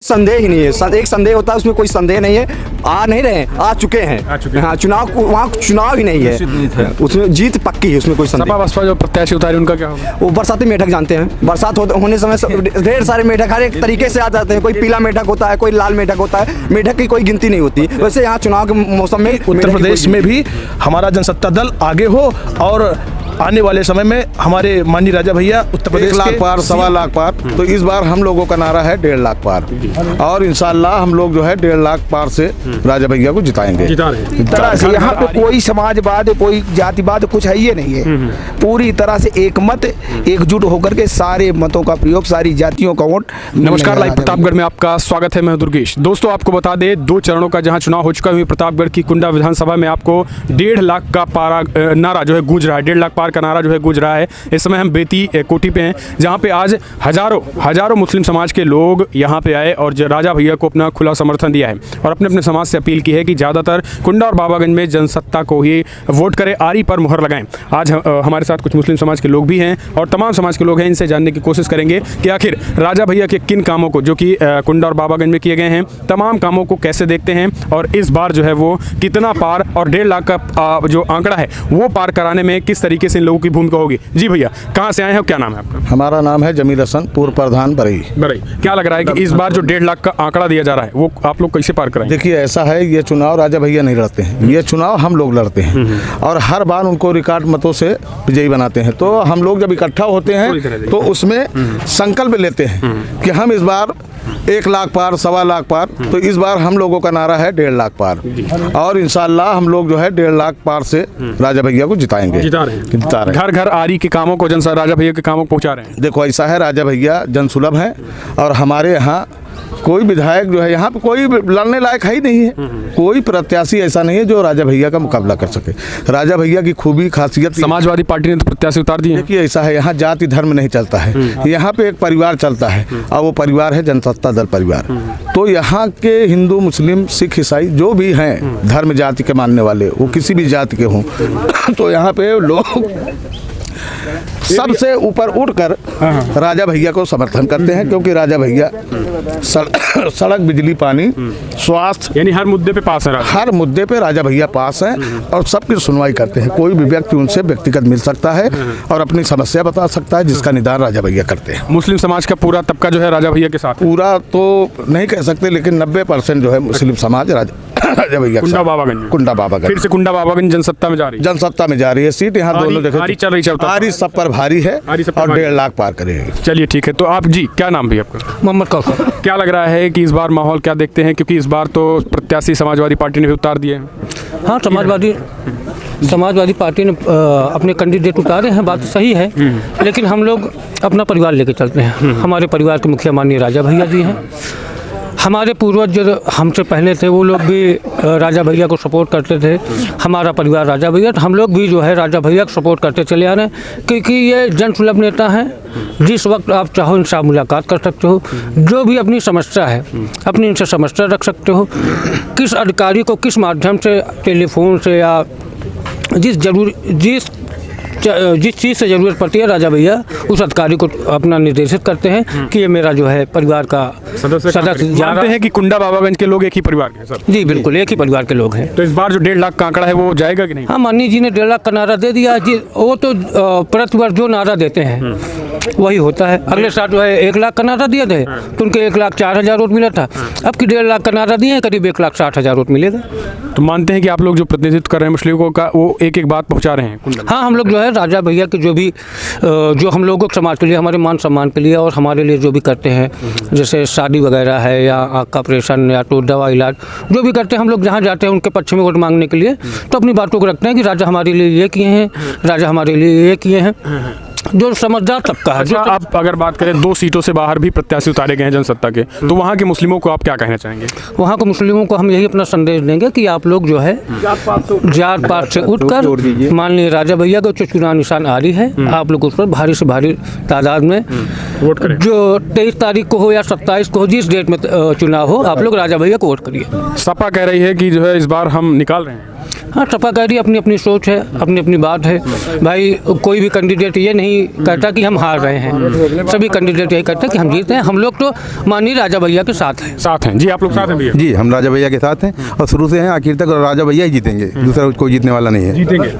संदेह ही नहीं है। एक संदेह होता है, उसमें कोई संदेह नहीं है। आ नहीं रहे, आ चुके हैं। हाँ, चुनाव वहाँ चुनाव ही नहीं है, उसमें जीत पक्की है, उसमें कोई संदेह। सपा बसपा जो प्रत्याशी उतारे उनका क्या होगा? वो बरसाती मेढक जानते हैं, बरसात होने समय ढेर सारे मेढक हर एक तरीके से आ जाते हैं। कोई पीला मेढक होता है, कोई लाल मेढक होता है, मेढक की कोई गिनती नहीं होती। वैसे यहाँ चुनाव के मौसम में उत्तर प्रदेश में भी हमारा जनसत्ता दल आगे हो और आने वाले समय में हमारे माननीय राजा भैया उत्तर प्रदेश 1 लाख पार, 1.25 लाख पार। तो इस बार हम लोगों का नारा है 1.5 लाख पार, और इंशाल्लाह हम लोग जो है 1.5 लाख पार से राजा भैया को जिताएंगे। तरह से यहाँ पे कोई समाजवाद, कोई जातिवाद कुछ है ये नहीं है। पूरी तरह से एक मत, एकजुट होकर के सारे मतों का प्रयोग, सारी जातियों का वोट। नमस्कार, लाइव प्रतापगढ़ में आपका स्वागत है। मैं दुर्गेश। दोस्तों, आपको बता दें 2 चरणों का जहां चुनाव हो चुका है, प्रतापगढ़ की कुंडा विधानसभा में आपको 1.5 लाख का पारा नारा जो है गूंज रहा है। 1.5 लाख पार का नारा जो है गूंज रहा है। इस समय हम बेती कोठी पे हैं, जहां पे आज हजारों मुस्लिम समाज के लोग यहां पे आए और राजा भैया को अपना खुला समर्थन दिया है और अपने अपने समाज से अपील की है कि ज़्यादातर कुंडा और बाबागंज में जनसत्ता को ही वोट करें, आरी पर मुहर लगाएं। आज हमारे साथ कुछ मुस्लिम समाज के लोग भी हैं और तमाम समाज के लोग हैं। इनसे जानने की कोशिश करेंगे कि आखिर राजा भैया के किन कामों को, जो कि कुंडा और बाबागंज में किए गए हैं, तमाम कामों को कैसे देखते हैं और इस बार जो है वो कितना पार और 1.5 लाख का जो आंकड़ा है वो पार कराने में किस तरीके से इन लोगों की भूमिका होगी। जी भैया, कहाँ से आए हैं, क्या नाम है आपका? हमारा नाम है जमील हसन, पूर्व प्रधान बरई। क्या लग रहा है कि इस बार जो 1.5 लाख का आंकड़ा दिया जा रहा है वो आप लोग कैसे पार कराएंगे? देखिए, ऐसा है, ये चुनाव राजा भैया नहीं लड़ते हैं, ये चुनाव हम लोग लड़ते हैं और हर बार उनको रिकॉर्ड मतों से विजयी बनाते हैं। तो हम लोग जब इकट्ठा होते हैं तो उसमें संकल्प लेते हैं कि हम इस बार 1 लाख पार, 1.25 लाख पार। तो इस बार हम लोगों का नारा है 1.5 लाख पार, और इंशाल्लाह हम लोग जो है 1.5 लाख पार से राजा भैया को जिताएंगे। जिता रहे हैं। घर घर आरी के कामों को राजा भैया के कामों को पहुंचा रहे हैं। देखो, ऐसा है, राजा भैया जनसुलभ हैं और हमारे यहाँ कोई विधायक जो है यहाँ पे कोई लड़ने लायक है ही नहीं है। कोई प्रत्याशी ऐसा नहीं है जो राजा भैया का मुकाबला कर सके। राजा भैया की खूबी खासियत, समाजवादी पार्टी ने तो प्रत्याशी उतार दिए। देखिए, ऐसा है, यहाँ जाति धर्म नहीं चलता है, यहाँ पे एक परिवार चलता है और वो परिवार है जनसत्ता दल परिवार। तो यहाँ के हिंदू, मुस्लिम, सिख, ईसाई जो भी हैं धर्म जाति के मानने वाले, वो किसी भी जाति के हों, तो यहाँ पे लोग सबसे ऊपर उठकर राजा भैया को समर्थन करते हैं, क्योंकि राजा भैया सड़क, बिजली, पानी, स्वास्थ्य, यानी हर मुद्दे पे पास है। हर मुद्दे पे राजा भैया पास हैं और सबकी सुनवाई करते हैं। कोई भी व्यक्ति उनसे व्यक्तिगत मिल सकता है और अपनी समस्या बता सकता है, जिसका निदान राजा भैया करते हैं। मुस्लिम समाज का पूरा तबका जो है राजा भैया के साथ, पूरा तो नहीं कह सकते, लेकिन 90% जो है मुस्लिम समाज राजा भैया कुंडा बाबागंज। फिर से कुंडा बाबागंज जनसत्ता में जा रही है। सीट यहाँ दोनों देखो, आरी सब पर भारी है और 1.5 लाख पार करेंगे। चलिए ठीक है। तो आप जी, क्या नाम भी आपका? मोहम्मद कौसर। क्या लग रहा है कि इस बार माहौल क्या देखते हैं, क्योंकि इस बार तो प्रत्याशी समाजवादी पार्टी ने भी उतार दिए हैं? हाँ, समाजवादी पार्टी ने अपने कैंडिडेट उतारे हैं, बात सही है, लेकिन हम लोग अपना परिवार लेके चलते हैं। हमारे परिवार के मुखिया माननीय राजा भैया जी हैं। हमारे पूर्वज जो हमसे पहले थे वो लोग भी राजा भैया को सपोर्ट करते थे। हमारा परिवार राजा भैया, तो हम लोग भी जो है राजा भैया को सपोर्ट करते चले आ रहे हैं, क्योंकि ये जनसुलभ नेता हैं। जिस वक्त आप चाहो इनसे मुलाकात कर सकते हो, जो भी अपनी समस्या है अपनी इनसे समस्या रख सकते हो। किस अधिकारी को किस माध्यम से, टेलीफोन से या जिस चीज़ से ज़रूरत पड़ती है, राजा भैया उस अधिकारी को अपना निर्देशित करते हैं कि ये मेरा जो है परिवार का सदस्य जानते हैं कि कुंडा बाबागंज के लोग एक ही परिवार के हैं सर? जी बिल्कुल, एक ही परिवार के लोग हैं। तो इस बार जो 1.5 लाख का आंकड़ा है वो जाएगा कि नहीं? हाँ, माननीय जी ने 1.5 लाख का नारा दे दिया जी। वो तो प्रतिवर्ष जो नारा देते हैं वही होता है। अगले साल जो है 1 लाख का नारा दिए थे तो उनके 1,04,000 वोट मिला था। अब की 1.5 लाख का नारा दिए हैं, करीब 1,60,000 वोट मिलेगा। तो मानते हैं कि आप लोग जो प्रतिनिधित्व कर रहे हैं मुस्लिमों का, वो एक एक बात पहुंचा रहे हैं? हाँ, हम लोग जो है राजा भैया के जो हम लोगों के समाज के लिए, हमारे मान सम्मान के लिए और हमारे लिए जो भी करते हैं, जैसे शादी वगैरह है या आँख का ऑपरेशन या तो दवा इलाज जो भी करते हैं, हम लोग जहाँ जाते हैं उनके पक्ष में वोट मांगने के लिए, तो अपनी बातों को रखते हैं कि राजा हमारे लिए ये किए हैं, राजा हमारे लिए ये किए हैं। जो समझदार तबका है। अच्छा, आप अगर बात करें 2 सीटों से बाहर भी प्रत्याशी उतारे गए हैं जनसत्ता के, तो वहाँ के मुस्लिमों को आप क्या कहना चाहेंगे? वहाँ के मुस्लिमों को हम यही अपना संदेश देंगे कि आप लोग जो है जात पात से उठकर माननीय राजा भैया का जो चुनाव निशान आरी है, आप लोग उस पर भारी से भारी तादाद में वोट करें। जो 23 तारीख को हो या 27 को हो, जिस डेट में चुनाव हो, आप लोग राजा भैया को वोट करिए। सपा कह रही है कि जो है इस बार हम निकाल रहे हैं। हाँ, टपाकारी अपनी अपनी सोच है, अपनी अपनी बात है भाई। कोई भी कैंडिडेट ये नहीं कहता कि हम हार रहे हैं, सभी कैंडिडेट यही कहते हैं कि हम जीते हैं। हम लोग तो माननीय राजा भैया के साथ हैं। जी, आप लोग साथ हैं भैया? जी, हम राजा भैया के साथ हैं और शुरू से हैं आखिर तक, और राजा भैया ही जीतेंगे, दूसरा कोई जीतने वाला नहीं है।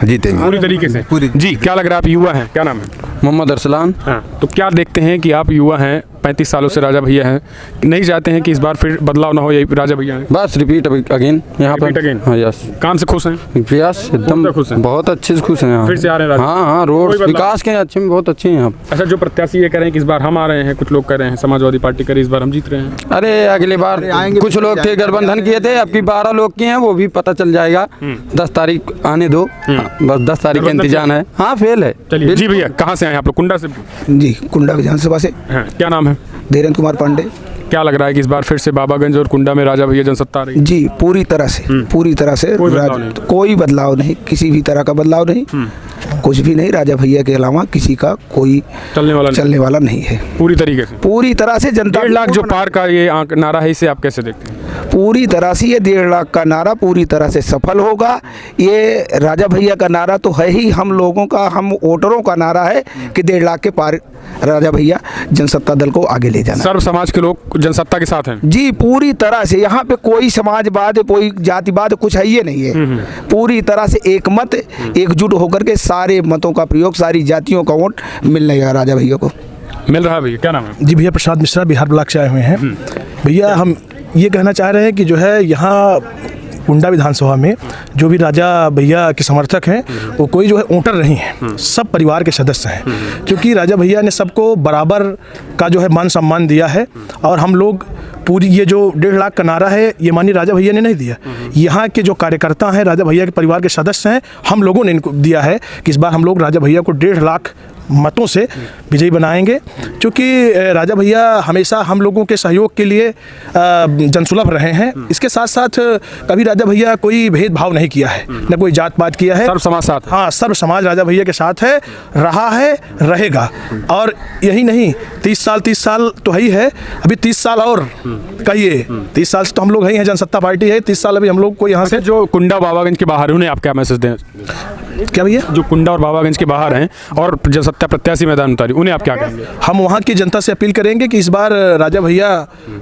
जीतेंगे पूरी तरीके से। जी, क्या लग रहा है? आप युवा हैं, क्या नाम है? मोहम्मद अरसलान। हाँ, तो क्या देखते हैं कि आप युवा हैं, 35 सालों से राजा भैया हैं, नहीं चाहते हैं कि इस बार फिर बदलाव ना हो, यही राजा भैया हैं? बस रिपीट अगेन यहाँ Repeat पर। again? हाँ, यस। काम से खुश हैं? यस, एकदम खुश हैं? बहुत अच्छे से खुश हैं यहाँ। फिर से आ रहे हैं राजा? हाँ, रोड कोई बदलाव? विकास के अच्छे में बहुत अच्छे हैं यहाँ। अच्छा, जो प्रत्याशी ये कह रहे हैं कि इस बार हम आ रहे हैं, कुछ लोग कह रहे हैं समाजवादी पार्टी करे इस बार हम जीत रहे हैं। अरे अगली बार कुछ लोग थे गठबंधन किए थे, अब की 12 लोग किए हैं, वो भी पता चल जाएगा। 10 तारीख आने दो, बस 10 तारीख का इंतजाम है। हाँ, फेल है। चलिए जी भैया, कहाँ से आए आप लोग? कुंडा से? जी, कुंडा विधानसभा से। हाँ, क्या नाम है? धीरेन्द्र कुमार पांडे। क्या लग रहा है कि इस बार फिर से बाबागंज और कुंडा में राजा भैया जनसत्ता आ रही है? जी, पूरी तरह से कोई बदलाव नहीं? कोई बदलाव नहीं, किसी भी तरह का बदलाव नहीं, कुछ भी नहीं। राजा भैया के अलावा किसी का कोई चलने वाला नहीं है। पूरी तरीके से, पूरी तरह से जनता 1.5 लाख जो पार का ये नारा है, इसे आप कैसे देखते हैं? पूरी तरह से ये 1.5 लाख का नारा पूरी तरह से सफल होगा। ये राजा भैया का नारा तो है ही, हम लोगों का, हम वोटरों का नारा है कि 1.5 लाख के पार राजा भैया जनसत्ता दल को आगे ले जाना। सर्व समाज के लोग जनसत्ता के साथ हैं? जी, पूरी तरह से। यहाँ पे कोई समाजवाद, कोई जातिवाद कुछ है ही नहीं है। पूरी तरह से एक मत, एकजुट होकर के सारे मतों का प्रयोग, सारी जातियों का वोट मिलने का राजा भैया को मिल रहा है। भैया क्या नाम है? जी भैया, प्रसाद मिश्रा, बिहार ब्लॉक से आए हुए हैं। भैया, हम ये कहना चाह रहे हैं कि जो है यहाँ कुंडा विधानसभा में जो भी राजा भैया के समर्थक हैं, वो कोई जो है वोटर नहीं है, सब परिवार के सदस्य हैं। क्योंकि राजा भैया ने सबको बराबर का जो है मान सम्मान दिया है। और हम लोग पूरी ये जो 1.5 लाख का नारा है, ये माननीय राजा भैया ने नहीं दिया, यहाँ के जो कार्यकर्ता हैं, राजा भैया के परिवार के सदस्य हैं, हम लोगों ने इनको दिया है कि इस बार हम लोग राजा भैया को 1.5 लाख मतों से विजयी बनाएंगे। क्योंकि राजा भैया हमेशा हम लोगों के सहयोग के लिए जनसुलभ रहे हैं। इसके साथ साथ कभी राजा भैया कोई भेदभाव नहीं किया है, न कोई जात पात किया है। सर्व समाज साथ? हाँ, सर्व समाज राजा भैया के साथ है, रहा है, रहेगा। और यही नहीं, 30 साल तो है ही है, अभी 30 साल और कहिए, 30 साल से तो हम लोग हैं, जनसत्ता पार्टी है, 30 साल अभी हम लोग को यहाँ से। जो कुंडा बाबागंज के बाहर, उन्हें आप क्या मैसेज दें? क्या भैया? जो कुंडा और बाबागंज के बाहर हैं और जनसत्ता प्रत्याशी मैदान उतारी, उन्हें आप क्या कहेंगे? हम वहाँ की जनता से अपील करेंगे कि इस बार राजा भैया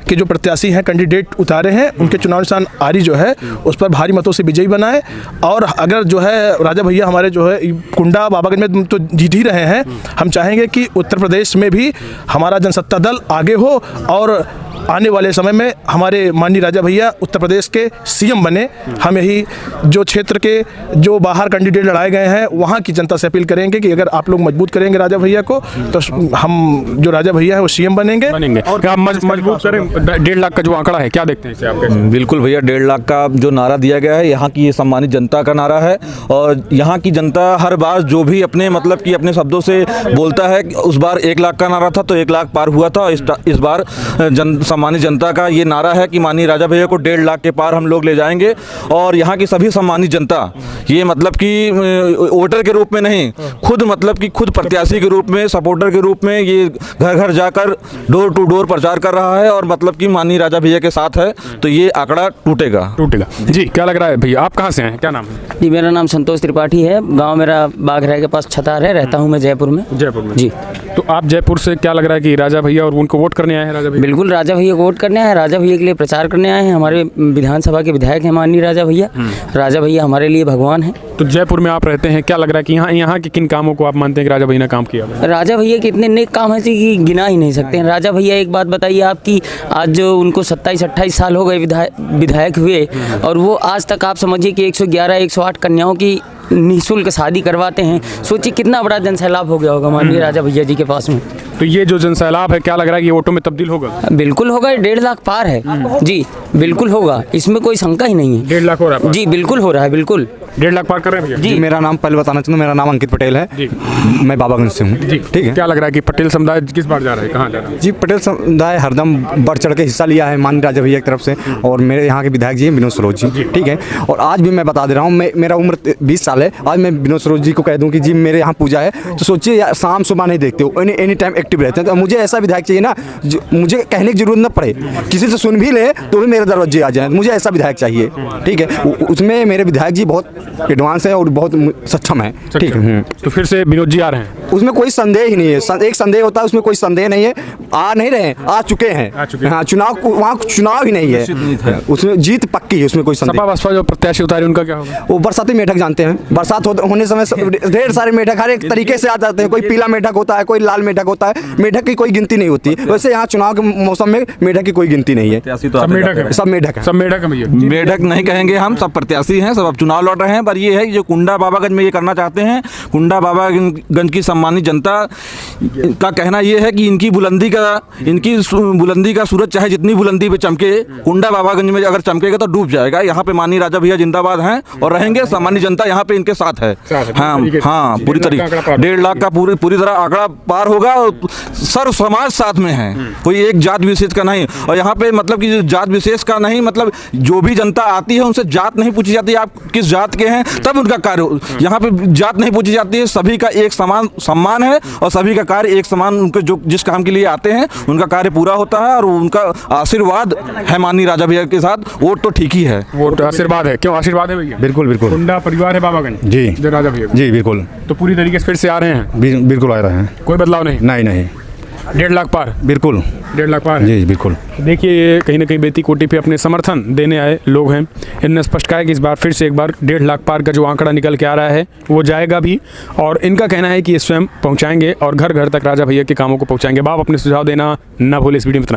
के जो प्रत्याशी हैं, कैंडिडेट उतारे हैं, उनके चुनाव निशान आरी जो है उस पर भारी मतों से विजयी बनाए। और अगर जो है राजा भैया हमारे जो है कुंडा बाबागंज में तो जीत ही रहे हैं, हम चाहेंगे कि उत्तर प्रदेश में भी हमारा जनसत्ता दल आगे हो और आने वाले समय में हमारे माननीय राजा भैया उत्तर प्रदेश के सीएम बने। हम यही जो क्षेत्र के जो बाहर कैंडिडेट लड़ाए गए हैं, वहाँ की जनता से अपील करेंगे कि अगर आप लोग मजबूत करेंगे राजा भैया को, तो हम जो राजा भैया है वो सीएम बनेंगे। और क्या मजबूत करें? 1.5 लाख का जो आंकड़ा है, क्या देखते हैं इसे आप कैसे? बिल्कुल भैया, 1.5 लाख का जो नारा दिया गया है, यहाँ की सम्मानित जनता का नारा है। और यहाँ की जनता हर बार जो भी अपने मतलब कि अपने शब्दों से बोलता है, उस बार 1 लाख का नारा था तो 1 लाख पार हुआ था। इस बार सम्मानित जनता का ये नारा है कि माननीय राजा भैया को 1.5 लाख के पार हम लोग ले जाएंगे। और यहाँ की सभी सम्मानित जनता ये मतलब कि वोटर के रूप में नहीं, खुद मतलब कि खुद प्रत्याशी के रूप में, सपोर्टर के रूप में ये घर घर जाकर डोर टू डोर प्रचार कर रहा है और मतलब कि माननीय राजा भैया के साथ है, तो ये आंकड़ा टूटेगा। जी, क्या लग रहा है भैया? आप कहाँ से हैं, क्या नाम है? जी, मेरा नाम संतोष त्रिपाठी है। गांव मेरा बाघराय के पास छतार है, रहता हूं मैं जयपुर में। जी। तो आप जयपुर से, क्या लग रहा है कि राजा भैया और उनको वोट करने आए हैं? राजा भैया बिल्कुल राजा भैया को वोट करने आए हैं, राजा भैया के लिए प्रचार करने आए हैं। हमारे विधानसभा के विधायक हैं माननीय राजा भैया। राजा भैया हमारे लिए भगवान हैं। तो जयपुर में आप रहते हैं, क्या लग रहा है कि यहाँ के किन कामों को आप मानते हैं कि राजा भैया ने काम किया? राजा भैया के इतने नेक काम हैं कि गिना ही नहीं सकते हैं। राजा भैया, एक बात बताइए आपकी, आज जो उनको 27-28 साल हो गए विधायक हुए, और वो आज तक आप समझिए कि 111-108 कन्याओं की निःशुल्क शादी करवाते हैं। सोचिए कितना बड़ा जनसैलाब हो गया होगा माननीय राजा भैया जी के पास में। तो ये जो जनसैलाब है, क्या लग रहा है कि ये वोटों में तब्दील होगा? बिल्कुल होगा, 1.5 लाख पार है जी, बिल्कुल होगा, इसमें कोई शंका ही नहीं है। 1.5 लाख हो रहा है? जी बिल्कुल हो रहा है, बिल्कुल 1.5 लाख पार कर रहे हैं भैया? जी, मेरा नाम पहले बताना चाहूँ, मेरा नाम अंकित पटेल है जी। मैं बाबागंज से हूँ। जी, ठीक है। क्या लग रहा है कि पटेल समुदाय किस बार जा रहा है, कहाँ जा रहा है? जी, पटेल समुदाय हरदम बढ़ चढ़ के हिस्सा लिया है माननीय राजा भैया की तरफ से, और मेरे यहाँ के विधायक जी हैं विनोद सरोज जी, ठीक है। और आज भी मैं बता दे रहा हूँ, मेरा उम्र 20 साल साल है। आज मैं विनोद सरोज जी को कह दूं कि जी मेरे यहाँ पूजा है, तो सोचिए यार शाम सुबह नहीं देखते हो, एनी टाइम एक्टिव रहते हैं। तो मुझे ऐसा विधायक चाहिए ना, मुझे कहने की जरूरत न पड़े, किसी से सुन भी ले तो भी मेरे दरवाजे आ जाए, मुझे ऐसा विधायक चाहिए। ठीक है, उसमें मेरे विधायक जी बहुत एडवांस है और बहुत सक्षम है। ठीक है, तो फिर से विनोद जी आ रहे हैं, उसमें कोई संदेह ही नहीं है। एक संदेह होता है, उसमें कोई संदेह नहीं है। आ नहीं रहे, आ चुके हैं। हाँ, चुनाव वहाँ चुनाव ही नहीं है, उसमें जीत पक्की है, उसमें कोई संदेह। सपा बसपा जो प्रत्याशी उतारे उनका क्या होगा? वो बरसाती मेढक जानते हैं, बरसात होने समय ढेर सारे मेढक हर एक तरीके से आ जाते हैं। कोई पीला मेढक होता है, कोई लाल मेढक होता है, मेढक की कोई गिनती नहीं होती। वैसे यहाँ चुनाव के मौसम में मेढक की कोई गिनती नहीं है, सब मेढक है, सब मेढक है, सब मेढक है भैया। मेढक नहीं कहेंगे हम, सब प्रत्याशी हैं, सब अब चुनाव लड़ रहे हैं। पर ये है जो कुंडा बाबागंज में ये करना चाहते हैं, कुंडा बाबागंज की सम्मानित जनता का कहना ये है कि इनकी बुलंदी का सूरज चाहे जितनी बुलंदी पे चमके, कुंडा बाबागंज में अगर चमकेगा तो डूब जाएगा। यहाँ पे माननीय राजा भैया जिंदाबाद हैं और रहेंगे, सामान्य जनता यहाँ पे इनके साथ है। हाँ, पूरी तरीके 1.5 लाख का पूरी तरह आंकड़ा पार होगा और सर्व समाज साथ में है, कोई एक जात विशेष का नहीं। और यहाँ पे मतलब कि जात विशेष का नहीं, मतलब जो भी जनता आती है उनसे जात नहीं पूछी जाती, आप किस जात के हैं तब उनका कार्य, यहाँ पे जात नहीं पूछी जाती है, सभी का एक समान सम्मान है और सभी का कार्य एक समान, उनके जो जिस काम के लिए आते हैं उनका कार्य पूरा होता है और उनका आशीर्वाद है माननीय राजा भैया के साथ। वोट तो ठीक ही है, वोट आशीर्वाद है। क्यों आशीर्वाद है भैया? बिल्कुल बिल्कुल, कुंडा परिवार है बाबागंज जी, राजा भैया जी बिल्कुल, तो पूरी तरीके से फिर से आ रहे हैं, बिल्कुल आ रहे हैं, कोई बदलाव नहीं? नहीं नहीं, 1.5 लाख पार, बिल्कुल 1.5 लाख पार है। जी बिल्कुल। देखिए ये कहीं ना कहीं बेटी कोटी पे अपने समर्थन देने आए लोग हैं, इन्होंने स्पष्ट कहा है कि इस बार फिर से एक बार 1.5 लाख पार का जो आंकड़ा निकल के आ रहा है वो जाएगा भी, और इनका कहना है कि ये स्वयं पहुंचाएंगे और घर घर तक राजा भैया के कामों को पहुंचाएंगे। आप अपने सुझाव देना ना भूलें। इस वीडियो में इतना।